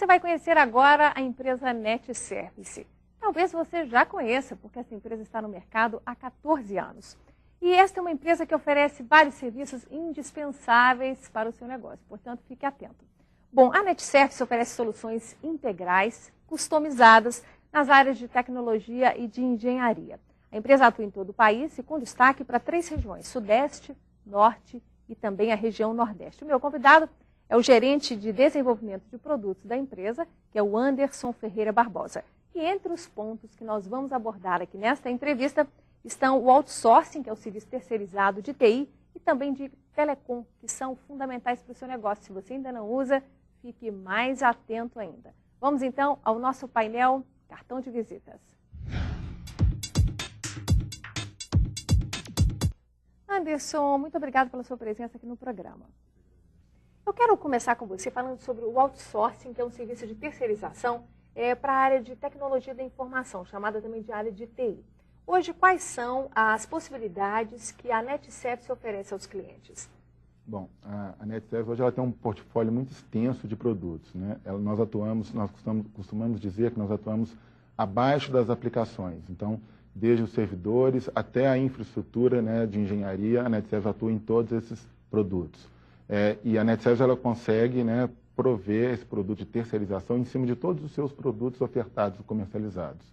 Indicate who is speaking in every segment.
Speaker 1: Você vai conhecer agora a empresa NetService. Talvez você já conheça, porque essa empresa está no mercado há 14 anos. E esta é uma empresa que oferece vários serviços indispensáveis para o seu negócio, portanto, fique atento. Bom, a NetService oferece soluções integrais, customizadas, nas áreas de tecnologia e de engenharia. A empresa atua em todo o país e com destaque para 3 regiões, Sudeste, Norte e também a região Nordeste. O meu convidado é o gerente de desenvolvimento de produtos da empresa, que é o Anderson Ferreira Barbosa. E entre os pontos que nós vamos abordar aqui nesta entrevista estão o outsourcing, que é o serviço terceirizado de TI, e também de telecom, que são fundamentais para o seu negócio. Se você ainda não usa, fique mais atento ainda. Vamos então ao nosso painel Cartão de Visitas. Anderson, muito obrigada pela sua presença aqui no programa. Eu quero começar com você falando sobre o outsourcing, que é um serviço de terceirização para a área de tecnologia da informação, chamada também de área de TI. Hoje, quais são as possibilidades que a NetService oferece aos clientes?
Speaker 2: Bom, a NetService hoje ela tem um portfólio muito extenso de produtos, né? Nós costumamos dizer que nós atuamos abaixo das aplicações. Então, desde os servidores até a infraestrutura, né, de engenharia, a NetService atua em todos esses produtos. E a NetService ela consegue, né, prover esse produto de terceirização em cima de todos os seus produtos ofertados e comercializados.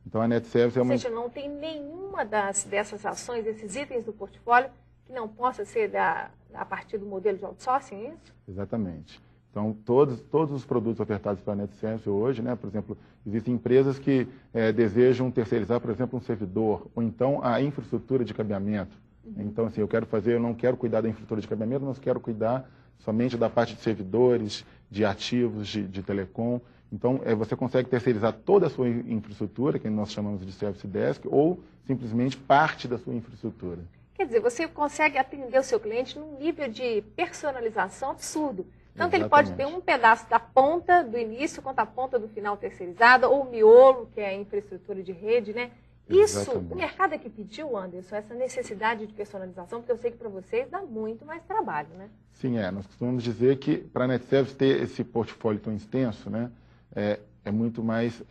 Speaker 2: Então, a NetService é uma...
Speaker 1: Ou seja, não tem nenhuma dessas ações, desses itens do portfólio, que não possa ser a partir do modelo de outsourcing, é isso?
Speaker 2: Exatamente. Então, todos os produtos ofertados pela NetService hoje, né, por exemplo, existem empresas que desejam terceirizar, por exemplo, um servidor, ou então a infraestrutura de cabeamento. Então, assim, eu não quero cuidar da infraestrutura de cabeamento, mas quero cuidar somente da parte de servidores, de ativos, de telecom. Então, você consegue terceirizar toda a sua infraestrutura, que nós chamamos de Service Desk, ou simplesmente parte da sua infraestrutura.
Speaker 1: Quer dizer, você consegue atender o seu cliente num nível de personalização absurdo. Tanto ele pode ter um pedaço da ponta do início quanto a ponta do final terceirizada, ou o miolo, que é a infraestrutura de rede, né? Isso, o mercado é que pediu, Anderson, essa necessidade de personalização, porque eu sei que para vocês dá muito mais trabalho, né?
Speaker 2: Sim, nós costumamos dizer que para a NetService ter esse portfólio tão extenso, né, é muito mais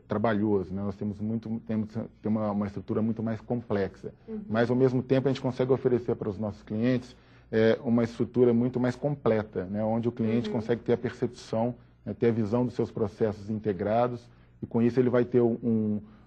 Speaker 2: trabalhoso, né? Nós temos uma estrutura muito mais complexa, mas ao mesmo tempo a gente consegue oferecer para os nossos clientes uma estrutura muito mais completa, né, onde o cliente consegue ter a percepção, né, ter a visão dos seus processos integrados, e com isso ele vai ter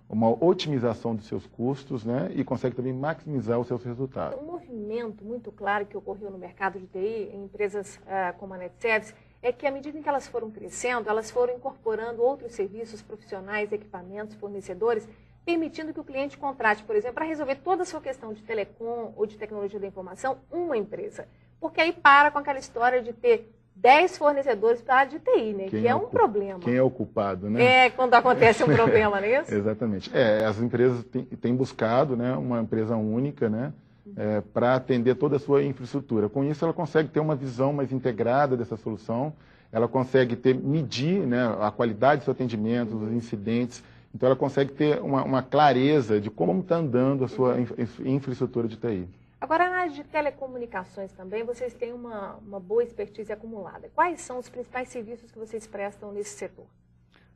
Speaker 2: uma otimização dos seus custos, né, e consegue também maximizar os seus resultados.
Speaker 1: Um movimento muito claro que ocorreu no mercado de TI, em empresas como a NetService, é que à medida em que elas foram crescendo, elas foram incorporando outros serviços profissionais, equipamentos, fornecedores, permitindo que o cliente contrate, por exemplo, para resolver toda a sua questão de telecom ou de tecnologia da informação, uma empresa. Porque aí para com aquela história de ter 10 fornecedores para a área de TI, né? Que é um problema.
Speaker 2: Quem é o culpado, né?
Speaker 1: Quando acontece um problema, não é isso?
Speaker 2: Exatamente. As empresas têm buscado, né, uma empresa única, né, para atender toda a sua infraestrutura. Com isso, ela consegue ter uma visão mais integrada dessa solução, ela consegue medir, né, a qualidade do seu atendimento, os incidentes. Então, ela consegue ter uma clareza de como está andando a sua infraestrutura de TI.
Speaker 1: Agora, na área de telecomunicações também, vocês têm uma boa expertise acumulada. Quais são os principais serviços que vocês prestam nesse setor?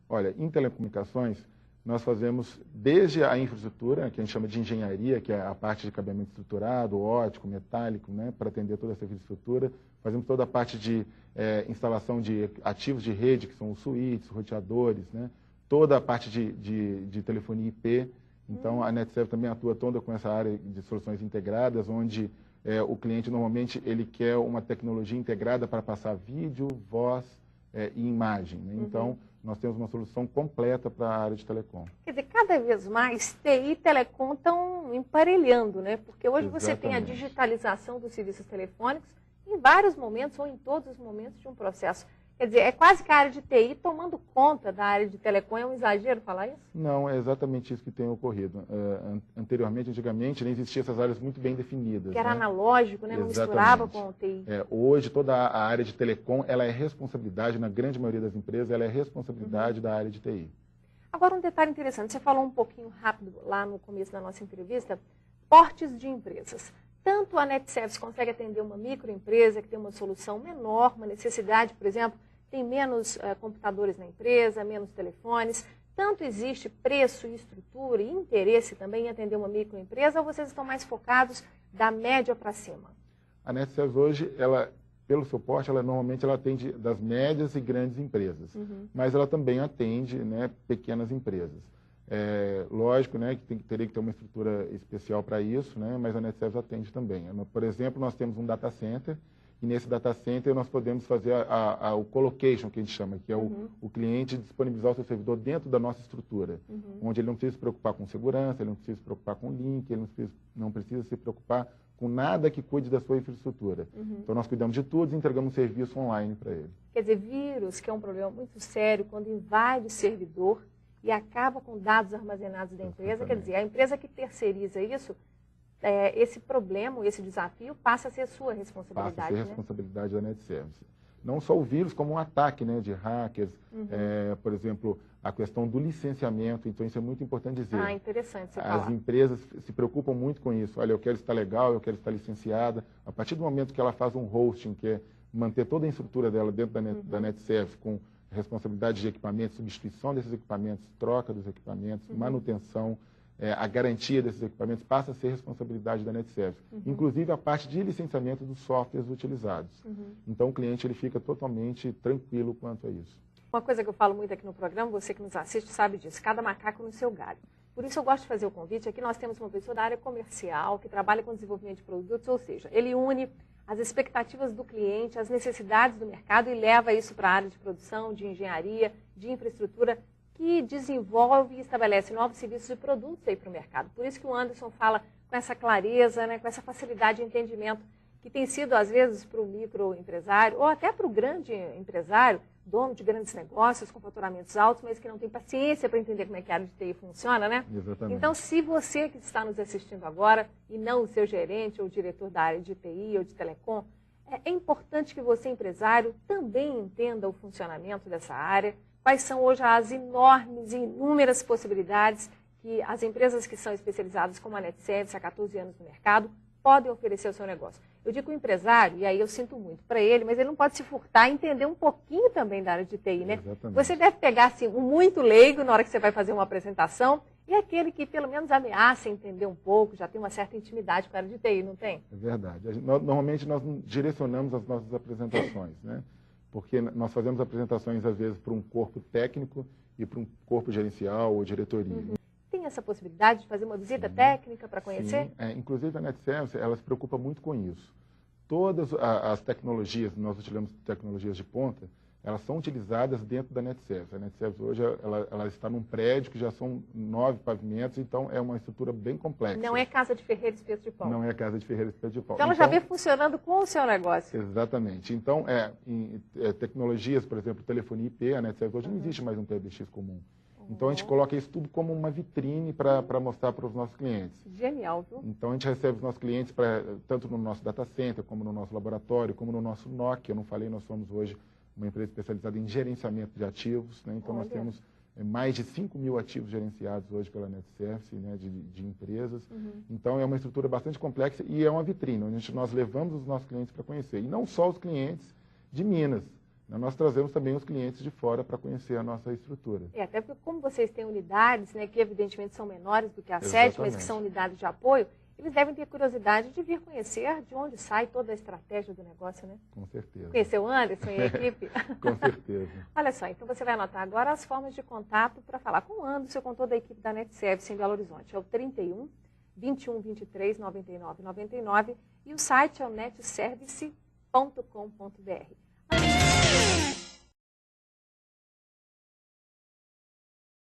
Speaker 2: Olha, em telecomunicações, nós fazemos desde a infraestrutura, que a gente chama de engenharia, que é a parte de cabeamento estruturado, óptico, metálico, né, para atender toda essa infraestrutura. Fazemos toda a parte de instalação de ativos de rede, que são os switches, roteadores, né, toda a parte de telefonia IP. Então, a NetService também atua toda com essa área de soluções integradas, onde o cliente, normalmente, ele quer uma tecnologia integrada para passar vídeo, voz e imagem, né? Então, nós temos uma solução completa para a área de telecom.
Speaker 1: Quer dizer, cada vez mais TI e telecom estão emparelhando, né? Porque hoje você tem a digitalização dos serviços telefônicos em vários momentos ou em todos os momentos de um processo. Quer dizer, é quase que a área de TI tomando conta da área de telecom. É um exagero falar isso?
Speaker 2: Não, é exatamente isso que tem ocorrido. Antigamente, nem existiam essas áreas muito bem definidas.
Speaker 1: Que era,
Speaker 2: né,
Speaker 1: analógico, né? Não misturava com o TI.
Speaker 2: Hoje, toda a área de telecom, ela é responsabilidade, na grande maioria das empresas, ela é responsabilidade da área de TI.
Speaker 1: Agora, um detalhe interessante. Você falou um pouquinho rápido lá no começo da nossa entrevista, portes de empresas. Tanto a NetService consegue atender uma microempresa que tem uma solução menor, uma necessidade, por exemplo, tem menos computadores na empresa, menos telefones. Tanto existe preço e estrutura e interesse também em atender uma microempresa, ou vocês estão mais focados da média para cima?
Speaker 2: A NetService hoje, pelo seu porte, normalmente ela atende das médias e grandes empresas, mas ela também atende, né, pequenas empresas. Lógico, né, que teria que ter uma estrutura especial para isso, né, mas a NetService atende também. Por exemplo, nós temos um data center, e nesse data center nós podemos fazer o colocation, que a gente chama, que é o cliente disponibilizar o seu servidor dentro da nossa estrutura, onde ele não precisa se preocupar com segurança, ele não precisa se preocupar com link, ele não precisa se preocupar com nada que cuide da sua infraestrutura. Então nós cuidamos de tudo e entregamos um serviço online para ele.
Speaker 1: Quer dizer, vírus, que é um problema muito sério, quando invade o servidor e acaba com dados armazenados da empresa, quer dizer, a empresa que terceiriza isso, esse problema, esse desafio passa a ser sua responsabilidade.
Speaker 2: Passa a ser responsabilidade da NetService. Não só o vírus, como um ataque, né, de hackers, por exemplo, a questão do licenciamento, então isso é muito importante dizer.
Speaker 1: Ah, interessante você falar.
Speaker 2: As empresas se preocupam muito com isso. Olha, eu quero estar legal, eu quero estar licenciada. A partir do momento que ela faz um hosting, que é manter toda a estrutura dela dentro da NetService, com responsabilidade de equipamentos, substituição desses equipamentos, troca dos equipamentos, manutenção, a garantia desses equipamentos passa a ser responsabilidade da NetService. Inclusive a parte de licenciamento dos softwares utilizados. Então o cliente ele fica totalmente tranquilo quanto a isso.
Speaker 1: Uma coisa que eu falo muito aqui no programa, você que nos assiste sabe disso, cada macaco no seu galho. Por isso eu gosto de fazer o convite. Aqui nós temos uma pessoa da área comercial que trabalha com desenvolvimento de produtos, ou seja, ele une as expectativas do cliente, as necessidades do mercado e leva isso para a área de produção, de engenharia, de infraestrutura, que desenvolve e estabelece novos serviços e produtos aí para o mercado. Por isso que o Anderson fala com essa clareza, né, com essa facilidade de entendimento, que tem sido, às vezes, para o microempresário, ou até para o grande empresário, dono de grandes negócios com faturamentos altos, mas que não tem paciência para entender como é que a área de TI funciona, né?
Speaker 2: Exatamente.
Speaker 1: Então, se você que está nos assistindo agora, e não o seu gerente ou o diretor da área de TI ou de telecom, é importante que você, empresário, também entenda o funcionamento dessa área, quais são hoje as enormes e inúmeras possibilidades que as empresas que são especializadas, como a NetService, há 14 anos no mercado, podem oferecer ao seu negócio. Eu digo o empresário, e aí eu sinto muito para ele, mas ele não pode se furtar e entender um pouquinho também da área de TI, né?
Speaker 2: Exatamente.
Speaker 1: Você deve pegar assim, um muito leigo na hora que você vai fazer uma apresentação e aquele que pelo menos ameaça entender um pouco, já tem uma certa intimidade com a área de TI, não tem?
Speaker 2: É verdade. Normalmente nós direcionamos as nossas apresentações, né? Porque nós fazemos apresentações, às vezes, para um corpo técnico e para um corpo gerencial ou diretoria.
Speaker 1: Tem essa possibilidade de fazer uma visita técnica para conhecer?
Speaker 2: Sim. Inclusive, a NetService, ela se preocupa muito com isso. Todas as tecnologias, nós utilizamos tecnologias de ponta, elas são utilizadas dentro da NetService. A NetService hoje ela está num prédio que já são 9 pavimentos, então é uma estrutura bem complexa.
Speaker 1: Não é casa de ferreiro e espeto de pau.
Speaker 2: Não é casa de ferreiro e espeto de pau.
Speaker 1: Então ela já vem funcionando com o seu negócio.
Speaker 2: Exatamente. Então, tecnologias, por exemplo, telefonia IP, a NetService hoje não existe mais um PBX comum. Então a gente coloca isso tudo como uma vitrine para mostrar para os nossos clientes.
Speaker 1: Genial, viu?
Speaker 2: Então a gente recebe os nossos clientes tanto no nosso data center, como no nosso laboratório, como no nosso NOC. Eu não falei, nós somos hoje uma empresa especializada em gerenciamento de ativos, né? Então nós temos mais de 5 mil ativos gerenciados hoje pela NetService, né, de empresas. Então é uma estrutura bastante complexa e é uma vitrine, onde nós levamos os nossos clientes para conhecer. E não só os clientes de Minas. Nós trazemos também os clientes de fora para conhecer a nossa estrutura.
Speaker 1: Até porque como vocês têm unidades, né, que evidentemente são menores do que a sede, mas que são unidades de apoio, eles devem ter curiosidade de vir conhecer de onde sai toda a estratégia do negócio, né?
Speaker 2: Com certeza.
Speaker 1: Conheceu o Anderson e a equipe?
Speaker 2: Com certeza.
Speaker 1: Olha só, então você vai anotar agora as formas de contato para falar com o Anderson, com toda a equipe da NetService em Belo Horizonte. É o 31 21 23 99 99 e o site é o netservice.com.br.